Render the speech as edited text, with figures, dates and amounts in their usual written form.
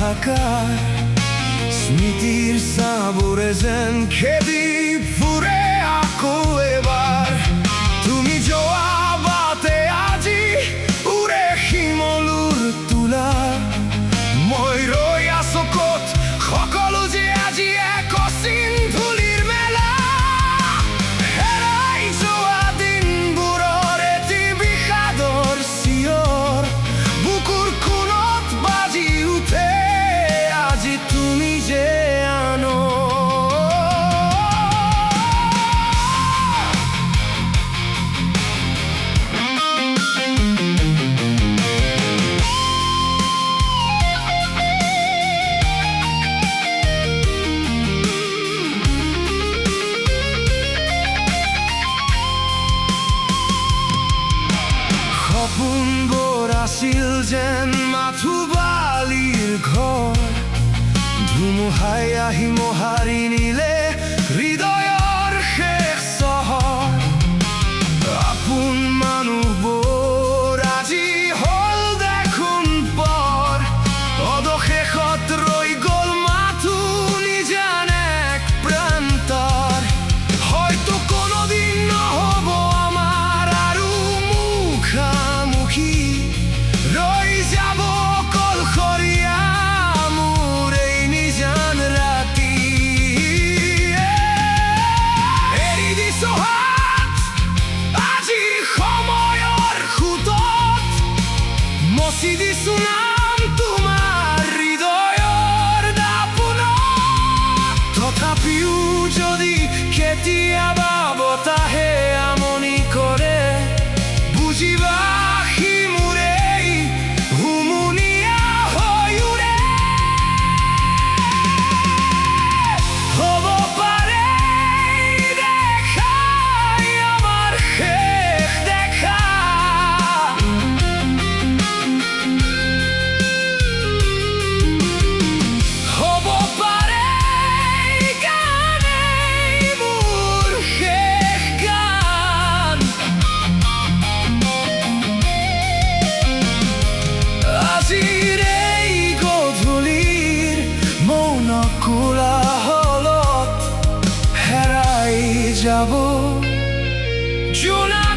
হাহাকাৰ স্মৃতিৰ চাবোৰে যেন খেদি ফুৰে আকৌ এবাৰ তুমি যোৱা বাটে আজি উৰে শিমলুৰ তোলা মই ৰৈ আছো ক'ত সকলো যে আজি এক অচিন ধূলিৰ মেলা হেৰাই যোৱা দিনবোৰৰ এটি বিষাদৰ চিঞৰ বুকুৰ কোণত বাজি উঠে আজি তুমি যে আনো সপোনবোৰ আছিল যেন মাথো বালিৰ ঘৰ ধুমুহাই আহি মোহাৰি নিলে হৃদয়ৰ শেষ চহৰ আপোন মানুহবোৰ আজি হ'ল দেখোন পৰ অৱশেষত ৰৈ গ'ল মাথো নিজান এক প্ৰান্তৰ হয়তো কোনোদিন নহ'ব আমাৰ আৰু মুখামুখি ৰৈ যাব কলসৰীয়া মোৰ এই নিজান ৰাতি এৰি দিছো হাত আজিৰ সময়ৰ সোঁতত মচি দিছো নাম তোমাৰ হৃদয়ৰ দাপোনত তথাপিও যদি কেতিয়াবা বতাহে আমনি কৰে বুজিবা সি মোৰেই হুমুনিয়া হৈ উৰে হ'ব পাৰে দেখাই আমাৰ শেষ দেখা হ'ব পাৰে গানেই মোৰ শেষ গান আজিৰ এই গধূলিৰ মৌন কোলাহলত হেৰাই যাব জোনাক